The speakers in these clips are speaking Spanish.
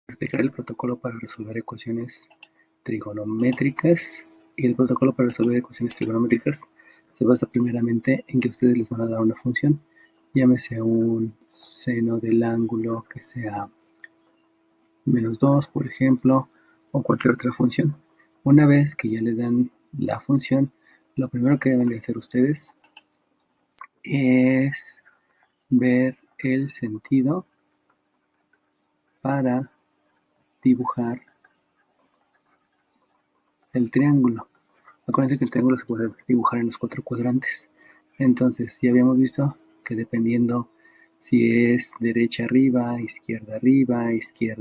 Explicar el protocolo para resolver ecuaciones trigonométricas. Y el protocolo para resolver ecuaciones trigonométricas se basa primeramente en que ustedes les van a dar una función, llámese un seno del ángulo que sea -2, por ejemplo, o cualquier otra función. Una vez que ya les dan la función, lo primero que deben de hacer ustedes es ver el sentido para dibujar el triángulo. Acuérdense que el triángulo se puede dibujar en los 4 cuadrantes. Entonces, ya habíamos visto que dependiendo si es derecha arriba, izquierda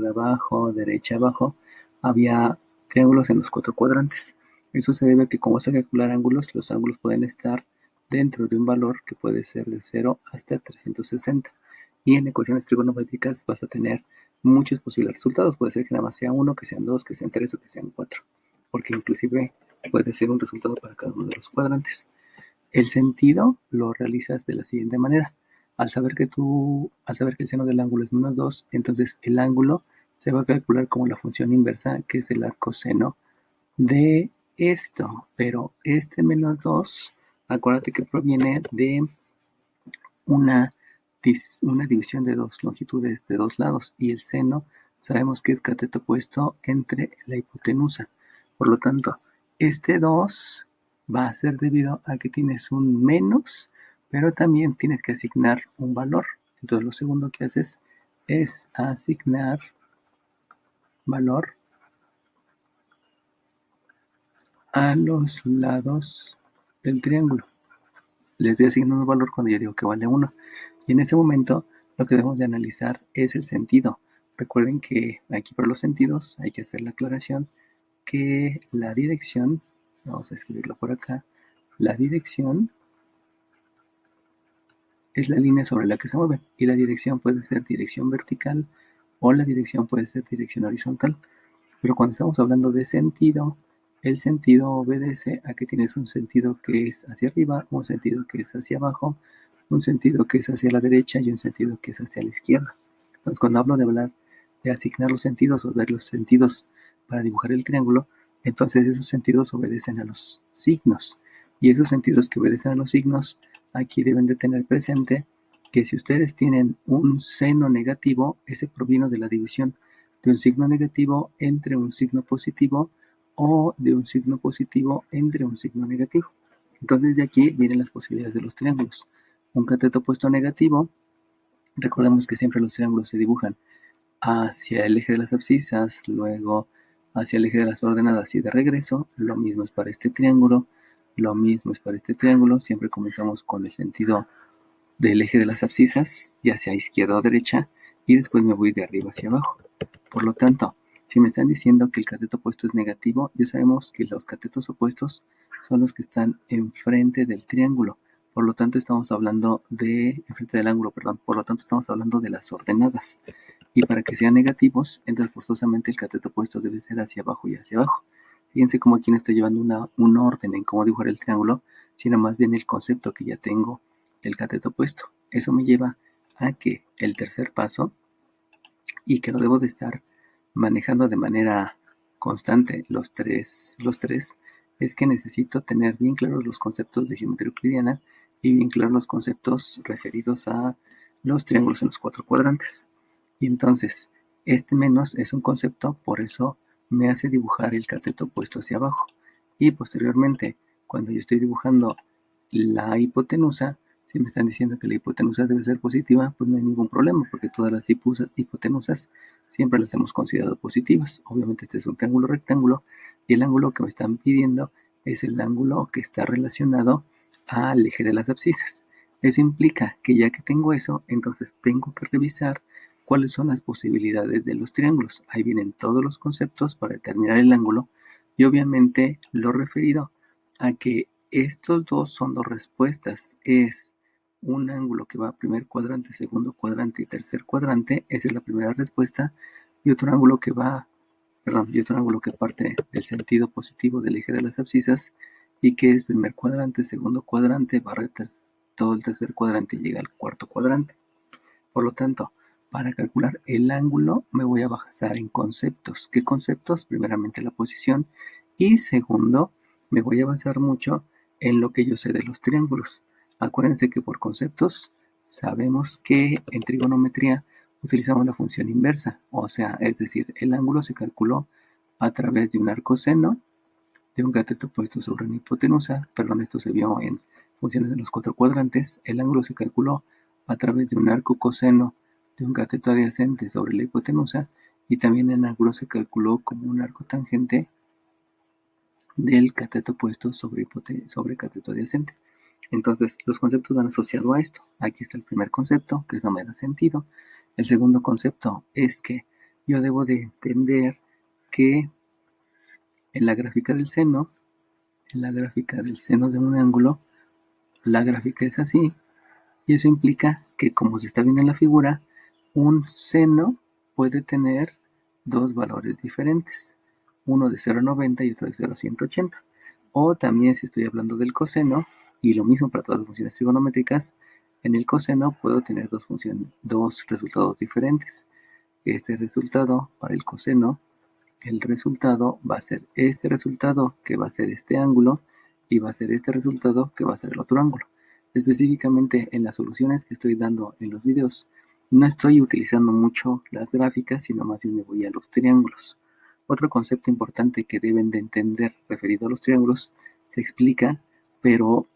abajo, derecha abajo, había triángulos en los 4 cuadrantes. Eso se debe a que como se calcular ángulos, los ángulos pueden estar dentro de un valor que puede ser de 0 hasta 360. Y en ecuaciones trigonométricas vas a tener muchos posibles resultados. Puede ser que nada más sea 1, que sean 2, que sean 3 o que sean 4. Porque inclusive puede ser un resultado para cada uno de los cuadrantes. El sentido lo realizas de la siguiente manera. Al saber que el seno del ángulo es -2, entonces el ángulo se va a calcular como la función inversa, que es el arcoseno de esto. Pero este -2, acuérdate que proviene de una división de dos longitudes de dos lados, y el seno sabemos que es cateto opuesto entre la hipotenusa. Por lo tanto, este 2 va a ser debido a que tienes un menos, pero también tienes que asignar un valor. Entonces lo segundo que haces es asignar valor a los lados del triángulo. Les doy asignando un valor cuando yo digo que vale 1. Y en ese momento lo que debemos de analizar es el sentido. Recuerden que aquí para los sentidos hay que hacer la aclaración que la dirección, vamos a escribirlo por acá, la dirección es la línea sobre la que se mueve, y la dirección puede ser dirección vertical o la dirección puede ser dirección horizontal. Pero cuando estamos hablando de sentido, el sentido obedece a que tienes un sentido que es hacia arriba, un sentido que es hacia abajo, un sentido que es hacia la derecha y un sentido que es hacia la izquierda. Entonces, cuando hablo de hablar de asignar los sentidos o ver los sentidos para dibujar el triángulo, entonces esos sentidos obedecen a los signos. Y esos sentidos que obedecen a los signos, aquí deben de tener presente que si ustedes tienen un seno negativo, ese proviene de la división de un signo negativo entre un signo positivo o de un signo positivo entre un signo negativo. Entonces de aquí vienen las posibilidades de los triángulos. Un cateto opuesto negativo, recordemos que siempre los triángulos se dibujan hacia el eje de las abscisas, luego hacia el eje de las ordenadas y de regreso. Lo mismo es para este triángulo, lo mismo es para este triángulo. Siempre comenzamos con el sentido del eje de las abscisas, ya sea izquierda o derecha, y después me voy de arriba hacia abajo. Por lo tanto, si me están diciendo que el cateto opuesto es negativo, ya sabemos que los catetos opuestos son los que están enfrente del triángulo. Por lo tanto, estamos hablando de, enfrente del ángulo, perdón, por lo tanto estamos hablando de las ordenadas. Y para que sean negativos, entonces forzosamente el cateto opuesto debe ser hacia abajo y hacia abajo. Fíjense cómo aquí no estoy llevando un orden en cómo dibujar el triángulo, sino más bien el concepto que ya tengo del cateto opuesto. Eso me lleva a que el tercer paso, y que lo debo de estar manejando de manera constante los tres, es que necesito tener bien claros los conceptos de geometría euclidiana y bien claros los conceptos referidos a los triángulos en los 4 cuadrantes. Y entonces, este menos es un concepto, por eso me hace dibujar el cateto opuesto hacia abajo. Y posteriormente, cuando yo estoy dibujando la hipotenusa, si me están diciendo que la hipotenusa debe ser positiva, pues no hay ningún problema, porque todas las hipotenusas siempre las hemos considerado positivas. Obviamente este es un triángulo rectángulo, y el ángulo que me están pidiendo es el ángulo que está relacionado al eje de las abscisas. Eso implica que ya que tengo eso, entonces tengo que revisar cuáles son las posibilidades de los triángulos. Ahí vienen todos los conceptos para determinar el ángulo, y obviamente lo referido a que estos dos son dos respuestas. Es un ángulo que va a primer cuadrante, segundo cuadrante y tercer cuadrante. Esa es la primera respuesta. Y otro ángulo que parte del sentido positivo del eje de las abscisas, y que es primer cuadrante, segundo cuadrante, barra todo el tercer cuadrante y llega al cuarto cuadrante. Por lo tanto, Para calcular el ángulo me voy a basar en conceptos. ¿Qué conceptos? Primeramente la posición y segundo me voy a basar mucho en lo que yo sé de los triángulos. Acuérdense que por conceptos sabemos que en trigonometría utilizamos la función inversa, o sea, es decir, el ángulo se calculó a través de un arcoseno de un cateto puesto sobre una hipotenusa. Perdón, esto se vio en funciones de los cuatro cuadrantes. El ángulo se calculó a través de un arco coseno de un cateto adyacente sobre la hipotenusa y también el ángulo se calculó como un arco tangente del cateto puesto sobre cateto adyacente. Entonces, los conceptos van asociados a esto. Aquí está el primer concepto, que eso me da sentido. El segundo concepto es que yo debo de entender que en la gráfica del seno de un ángulo, la gráfica es así, y eso implica que, como se está viendo en la figura, un seno puede tener dos valores diferentes, uno de 0,90 y otro de 0,180. O también, si estoy hablando del coseno, y lo mismo para todas las funciones trigonométricas, en el coseno puedo tener dos resultados diferentes. Este resultado para el coseno, el resultado va a ser este resultado, que va a ser este ángulo, y va a ser este resultado, que va a ser el otro ángulo. Específicamente en las soluciones que estoy dando en los videos, no estoy utilizando mucho las gráficas, sino más bien me voy a los triángulos. Otro concepto importante que deben de entender referido a los triángulos se explica, pero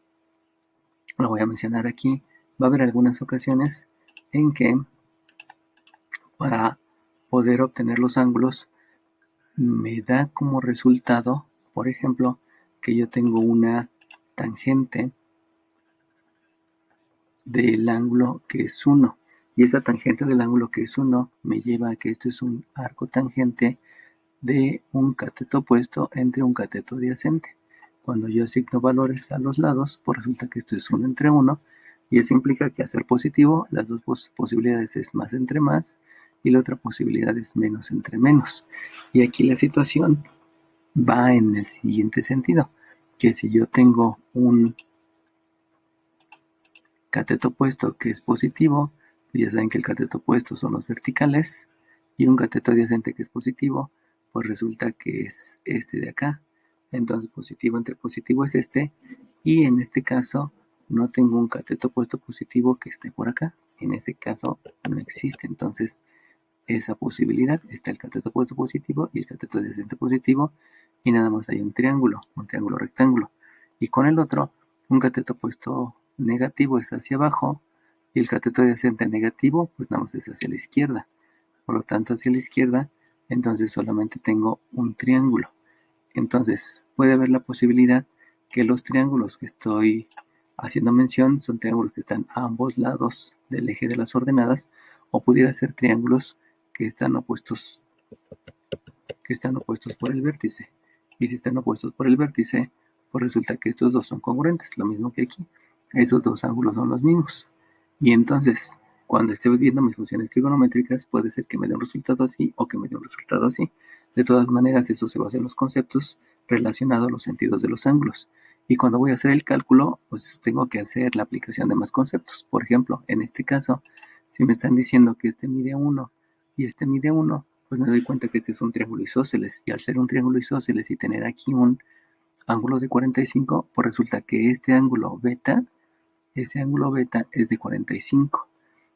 lo voy a mencionar aquí. Va a haber algunas ocasiones en que para poder obtener los ángulos me da como resultado, por ejemplo, que yo tengo una tangente del ángulo que es 1. Y esa tangente del ángulo que es 1 me lleva a que esto es un arco tangente de un cateto opuesto entre un cateto adyacente. Cuando yo asigno valores a los lados, pues resulta que esto es 1 entre 1, y eso implica que al ser positivo, las dos posibilidades es más entre más, y la otra posibilidad es menos entre menos. Y aquí la situación va en el siguiente sentido, que si yo tengo un cateto opuesto que es positivo, pues ya saben que el cateto opuesto son los verticales, y un cateto adyacente que es positivo, pues resulta que es este de acá. Entonces positivo entre positivo es este, y en este caso no tengo un cateto opuesto positivo que esté por acá. En ese caso no existe. Entonces esa posibilidad está el cateto opuesto positivo y el cateto adyacente positivo, y nada más hay un triángulo rectángulo. Y con el otro, un cateto opuesto negativo es hacia abajo y el cateto adyacente negativo pues nada más es hacia la izquierda. Por lo tanto, hacia la izquierda, entonces solamente tengo un triángulo. Entonces puede haber la posibilidad que los triángulos que estoy haciendo mención son triángulos que están a ambos lados del eje de las ordenadas, o pudiera ser triángulos que están opuestos por el vértice. Y si están opuestos por el vértice, pues resulta que estos dos son congruentes, lo mismo que aquí. Esos dos ángulos son los mismos. Y entonces, cuando esté viendo mis funciones trigonométricas, puede ser que me dé un resultado así o que me dé un resultado así. De todas maneras, eso se basa en los conceptos relacionados a los sentidos de los ángulos. Y cuando voy a hacer el cálculo, pues tengo que hacer la aplicación de más conceptos. Por ejemplo, en este caso, si me están diciendo que este mide 1 y este mide 1, pues me doy cuenta que este es un triángulo isósceles. Y al ser un triángulo isósceles y tener aquí un ángulo de 45, pues resulta que ese ángulo beta es de 45.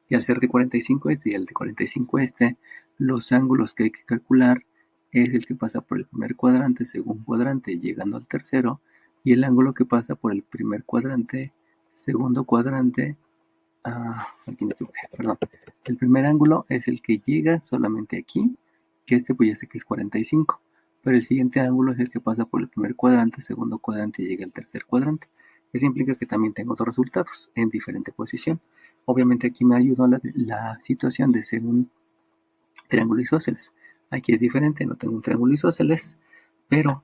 Y al ser de 45 este y el de 45 este, los ángulos que hay que calcular es el que pasa por el primer cuadrante, segundo cuadrante, llegando al tercero, y el ángulo que pasa por el primer cuadrante, segundo cuadrante, aquí me equivoqué, perdón. El primer ángulo es el que llega solamente aquí, que este pues ya sé que es 45, pero el siguiente ángulo es el que pasa por el primer cuadrante, segundo cuadrante y llega al tercer cuadrante. Eso implica que también tengo dos resultados en diferente posición. Obviamente aquí me ayudó la situación de ser un triángulo isósceles. Aquí es diferente, no tengo un triángulo isósceles, pero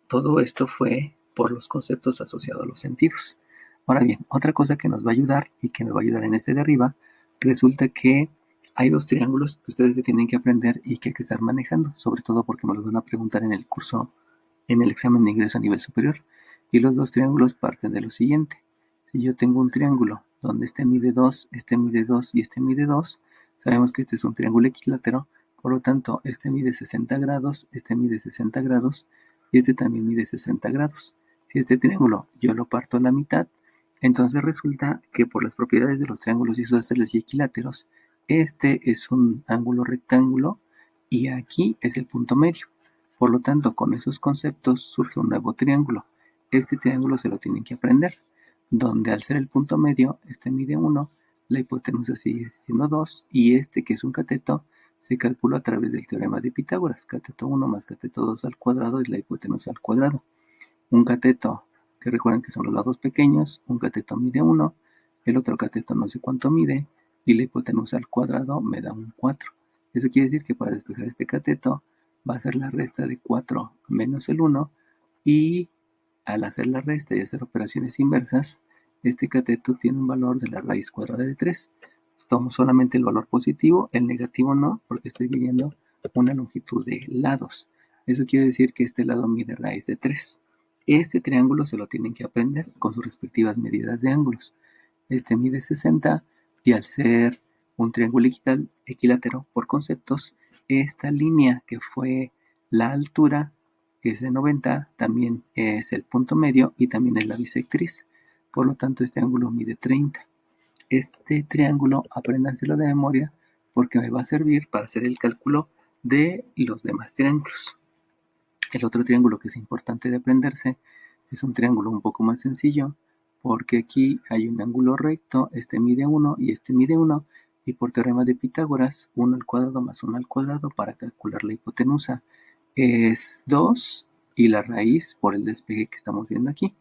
todo esto fue por los conceptos asociados a los sentidos. Ahora bien, otra cosa que nos va a ayudar y que me va a ayudar en este de arriba, resulta que hay dos triángulos que ustedes se tienen que aprender y que hay que estar manejando, sobre todo porque me los van a preguntar en el curso, en el examen de ingreso a nivel superior. Y los dos triángulos parten de lo siguiente. Si yo tengo un triángulo donde este mide 2 y este mide 2, Sabemos que este es un triángulo equilátero, por lo tanto, este mide 60 grados, este mide 60 grados y este también mide 60 grados. Si este triángulo yo lo parto a la mitad, entonces resulta que por las propiedades de los triángulos isósceles y equiláteros, este es un ángulo rectángulo y aquí es el punto medio. Por lo tanto, con esos conceptos surge un nuevo triángulo. Este triángulo se lo tienen que aprender, donde al ser el punto medio, este mide 1, la hipotenusa sigue siendo 2 y este, que es un cateto, se calcula a través del teorema de Pitágoras. Cateto 1 más cateto 2 al cuadrado es la hipotenusa al cuadrado. Un cateto, que recuerden que son los lados pequeños, un cateto mide 1, el otro cateto no sé cuánto mide, y la hipotenusa al cuadrado me da un 4. Eso quiere decir que para despejar este cateto va a ser la resta de 4 menos el 1, y al hacer la resta y hacer operaciones inversas, este cateto tiene un valor de la raíz cuadrada de 3. Tomo solamente el valor positivo, el negativo no, porque estoy midiendo una longitud de lados. Eso quiere decir que este lado mide raíz de 3. Este triángulo se lo tienen que aprender con sus respectivas medidas de ángulos. Este mide 60 y al ser un triángulo equilátero por conceptos, esta línea que fue la altura, que es de 90, también es el punto medio y también es la bisectriz. Por lo tanto, este ángulo mide 30. Este triángulo, apréndanselo de memoria porque me va a servir para hacer el cálculo de los demás triángulos. El otro triángulo que es importante de aprenderse es un triángulo un poco más sencillo, porque aquí hay un ángulo recto, este mide 1 y este mide 1, y por teorema de Pitágoras, 1 al cuadrado más 1 al cuadrado para calcular la hipotenusa es 2 y la raíz por el despegue que estamos viendo aquí.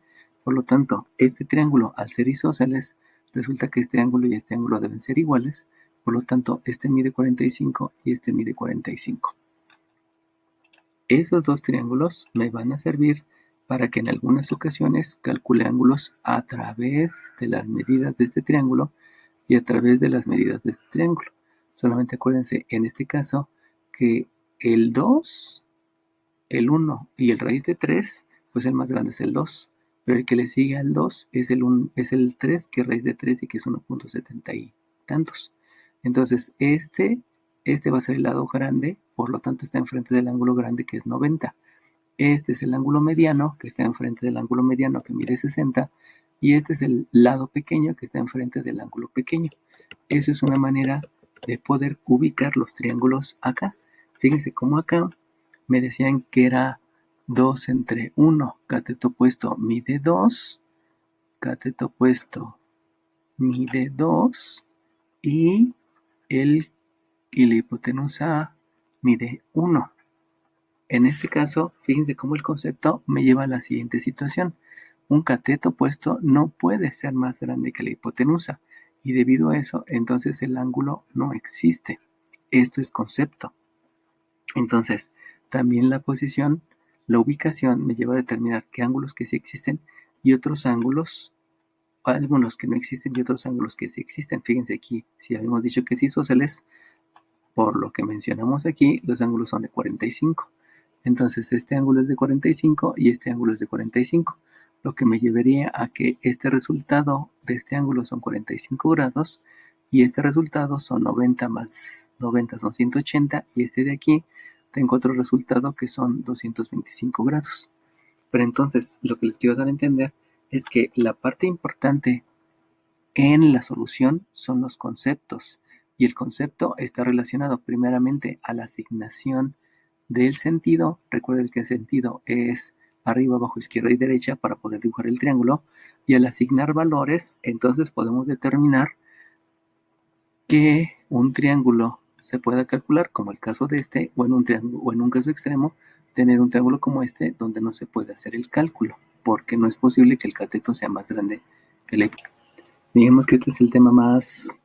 Por lo tanto, este triángulo, al ser isósceles, resulta que este ángulo y este ángulo deben ser iguales, por lo tanto, este mide 45 y este mide 45. Esos dos triángulos me van a servir para que en algunas ocasiones calcule ángulos a través de las medidas de este triángulo y a través de las medidas de este triángulo. Solamente acuérdense en este caso que el 2, el 1 y el raíz de 3, pues el más grande es el 2, pero el que le sigue al 2 es el 3, que es raíz de 3 y que es 1.70 y tantos. Entonces este va a ser el lado grande, por lo tanto está enfrente del ángulo grande, que es 90. Este es el ángulo mediano, que está enfrente del ángulo mediano, que mide 60, y este es el lado pequeño, que está enfrente del ángulo pequeño. Eso es una manera de poder ubicar los triángulos acá. Fíjense cómo acá me decían que era 2 entre 1. Cateto opuesto mide 2, cateto opuesto mide 2, y la hipotenusa mide 1. En este caso, fíjense cómo el concepto me lleva a la siguiente situación. Un cateto opuesto no puede ser más grande que la hipotenusa, y debido a eso, entonces el ángulo no existe. Esto es concepto. Entonces, también la posición, la ubicación me lleva a determinar qué ángulos que sí existen y otros ángulos, algunos que no existen y otros ángulos que sí existen. Fíjense aquí, si habíamos dicho que es isósceles, por lo que mencionamos aquí, los ángulos son de 45. Entonces, este ángulo es de 45 y este ángulo es de 45, lo que me llevaría a que este resultado de este ángulo son 45 grados y este resultado son 90 más 90 son 180, y este de aquí tengo otro resultado que son 225 grados. Pero entonces, lo que les quiero dar a entender es que la parte importante en la solución son los conceptos, y el concepto está relacionado primeramente a la asignación del sentido. Recuerden que el sentido es arriba, abajo, izquierda y derecha para poder dibujar el triángulo, y al asignar valores, entonces podemos determinar que un triángulo se pueda calcular, como el caso de este, o en un triángulo, o en un caso extremo, tener un triángulo como este donde no se puede hacer el cálculo, porque no es posible que el cateto sea más grande que el hipotenusa. Digamos que este es el tema más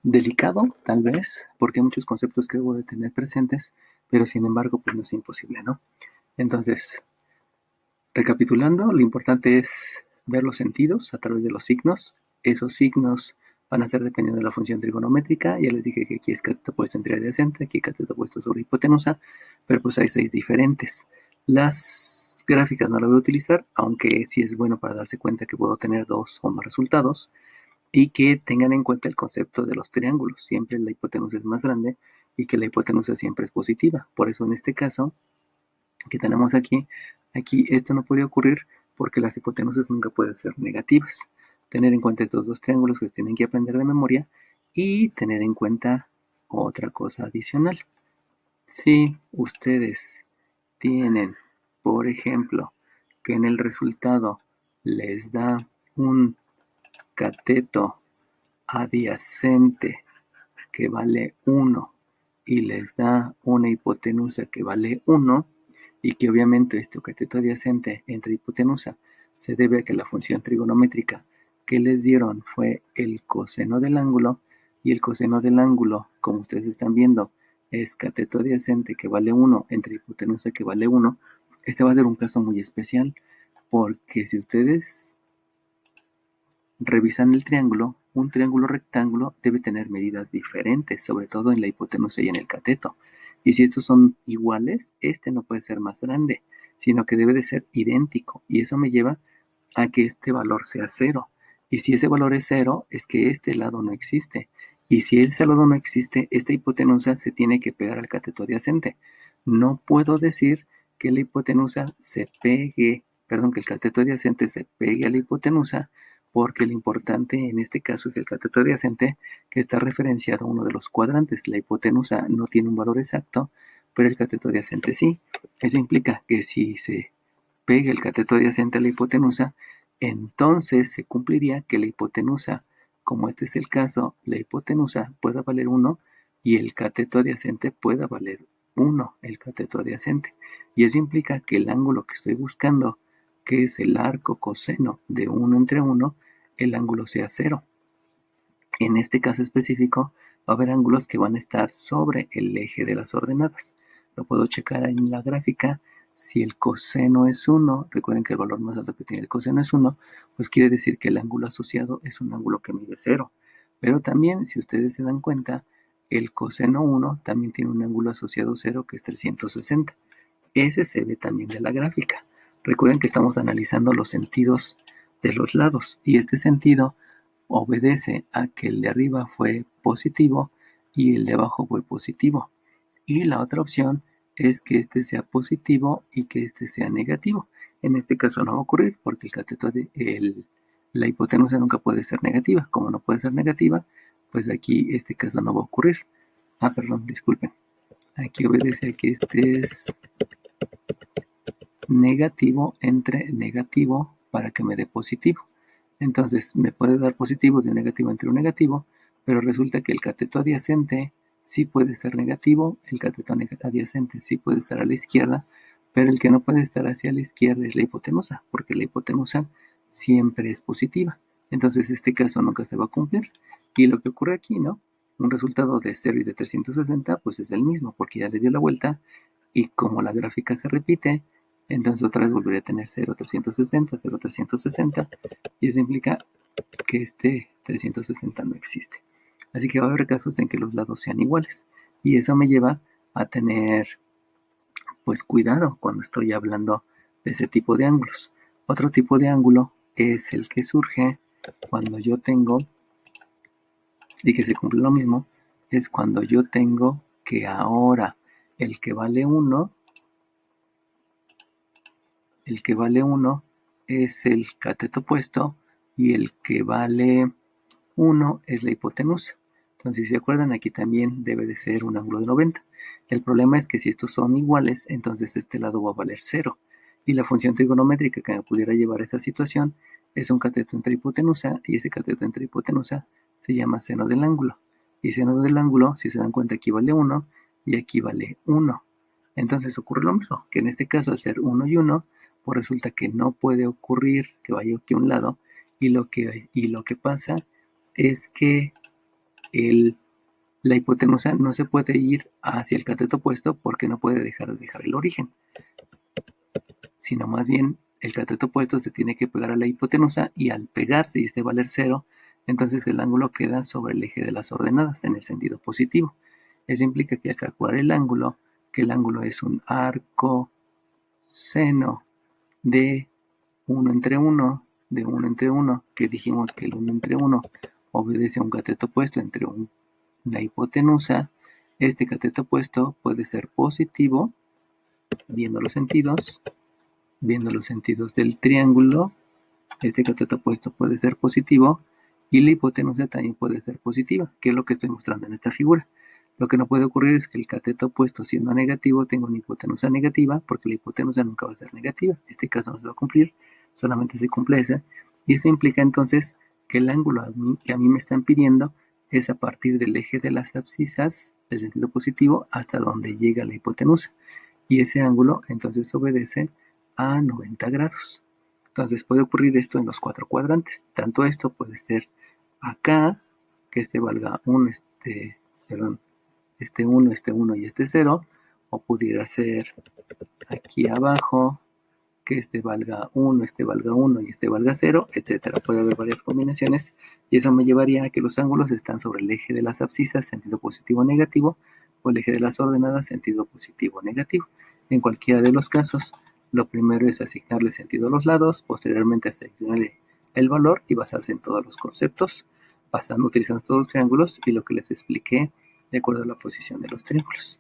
delicado, tal vez, porque hay muchos conceptos que debo de tener presentes, pero sin embargo, pues no es imposible, ¿no? Entonces, recapitulando, lo importante es ver los sentidos a través de los signos. Esos signos van a ser dependiendo de la función trigonométrica. Ya les dije que aquí es cateto opuesto entre adyacente, aquí cateto opuesto sobre hipotenusa, pero pues hay 6 diferentes. Las gráficas no las voy a utilizar, aunque sí es bueno para darse cuenta que puedo tener 2 o más resultados. Y que tengan en cuenta el concepto de los triángulos. Siempre la hipotenusa es más grande y que la hipotenusa siempre es positiva. Por eso en este caso que tenemos aquí esto no puede ocurrir porque las hipotenusas nunca pueden ser negativas. Tener en cuenta estos dos triángulos que tienen que aprender de memoria y tener en cuenta otra cosa adicional. Si ustedes tienen, por ejemplo, que en el resultado les da un cateto adyacente que vale 1 y les da una hipotenusa que vale 1 y que obviamente este cateto adyacente entre hipotenusa se debe a que la función trigonométrica que les dieron fue el coseno del ángulo y el coseno del ángulo, como ustedes están viendo, es cateto adyacente que vale 1 entre hipotenusa que vale 1. Este va a ser un caso muy especial porque si ustedes revisan el triángulo, un triángulo rectángulo debe tener medidas diferentes, sobre todo en la hipotenusa y en el cateto. Y si estos son iguales, este no puede ser más grande, sino que debe de ser idéntico. Y eso me lleva a que este valor sea 0. Y si ese valor es 0, es que este lado no existe. Y si ese lado no existe, esta hipotenusa se tiene que pegar al cateto adyacente. No puedo decir que la hipotenusa se pegue, perdón, que el cateto adyacente se pegue a la hipotenusa, porque lo importante en este caso es el cateto adyacente que está referenciado a uno de los cuadrantes. La hipotenusa no tiene un valor exacto, pero el cateto adyacente sí. Eso implica que si se pega el cateto adyacente a la hipotenusa, entonces se cumpliría que la hipotenusa, como este es el caso, la hipotenusa pueda valer 1 y el cateto adyacente pueda valer 1, el cateto adyacente. Y eso implica que el ángulo que estoy buscando, que es el arco coseno de 1 entre 1, el ángulo sea 0. En este caso específico, va a haber ángulos que van a estar sobre el eje de las ordenadas. Lo puedo checar en la gráfica. Si el coseno es 1, recuerden que el valor más alto que tiene el coseno es 1, pues quiere decir que el ángulo asociado es un ángulo que mide 0. Pero también, si ustedes se dan cuenta, el coseno 1 también tiene un ángulo asociado 0 que es 360. Ese se ve también de la gráfica. Recuerden que estamos analizando los sentidos de los lados y este sentido obedece a que el de arriba fue positivo y el de abajo fue positivo. Y la otra opción es que este sea positivo y que este sea negativo. En este caso no va a ocurrir porque el cateto la hipotenusa nunca puede ser negativa. Como no puede ser negativa, pues aquí este caso no va a ocurrir. Perdón, disculpen. Aquí obedece a que este es negativo entre negativo para que me dé positivo. Entonces me puede dar positivo de un negativo entre un negativo, pero resulta que el cateto adyacente sí puede ser negativo, el cateto adyacente sí puede estar a la izquierda, pero el que no puede estar hacia la izquierda es la hipotenusa, porque la hipotenusa siempre es positiva. Entonces este caso nunca se va a cumplir. Y lo que ocurre aquí, ¿no? Un resultado de 0 y de 360, pues es el mismo, porque ya le dio la vuelta y como la gráfica se repite, entonces otra vez volvería a tener 0, 360, 0, 360, y eso implica que este 360 no existe. Así que va a haber casos en que los lados sean iguales, y eso me lleva a tener, pues, cuidado cuando estoy hablando de ese tipo de ángulos. Otro tipo de ángulo es el que surge cuando yo tengo, y que se cumple lo mismo, es cuando yo tengo que ahora el que vale 1 es el cateto opuesto y el que vale 1 es la hipotenusa. Entonces, si se acuerdan, aquí también debe de ser un ángulo de 90. El problema es que si estos son iguales, entonces este lado va a valer 0. Y la función trigonométrica que me pudiera llevar a esa situación es un cateto entre hipotenusa, y ese cateto entre hipotenusa se llama seno del ángulo. Y seno del ángulo, si se dan cuenta, aquí vale 1 y aquí vale 1. Entonces ocurre lo mismo, que en este caso al ser 1 y 1, pues resulta que no puede ocurrir que vaya aquí a un lado, y lo que pasa es que la hipotenusa no se puede ir hacia el cateto opuesto porque no puede dejar el origen, sino más bien el cateto opuesto se tiene que pegar a la hipotenusa y al pegarse y este valer 0, entonces el ángulo queda sobre el eje de las ordenadas en el sentido positivo. Eso implica que al calcular el ángulo, que el ángulo es un arco seno de 1 entre 1, que dijimos que el 1 entre 1 obedece a un cateto opuesto entre una hipotenusa. Este cateto opuesto puede ser positivo, viendo los sentidos del triángulo. Este cateto opuesto puede ser positivo y la hipotenusa también puede ser positiva, que es lo que estoy mostrando en esta figura. Lo que no puede ocurrir es que el cateto opuesto, siendo negativo, tenga una hipotenusa negativa, porque la hipotenusa nunca va a ser negativa. En este caso no se va a cumplir, solamente se cumple esa. Y eso implica entonces que el ángulo que a mí me están pidiendo es a partir del eje de las abscisas, del sentido positivo, hasta donde llega la hipotenusa. Y ese ángulo entonces obedece a 90 grados. Entonces puede ocurrir esto en los 4 cuadrantes. Tanto esto puede ser acá, que este valga 1, este 1 y este 0, o pudiera ser aquí abajo, que este valga 1 y este valga 0, etcétera. Puede haber varias combinaciones y eso me llevaría a que los ángulos están sobre el eje de las abscisas, sentido positivo o negativo, o el eje de las ordenadas, sentido positivo o negativo. En cualquiera de los casos, lo primero es asignarle sentido a los lados, posteriormente asignarle el valor y basarse en todos los conceptos, utilizando todos los triángulos y lo que les expliqué de acuerdo a la posición de los triángulos.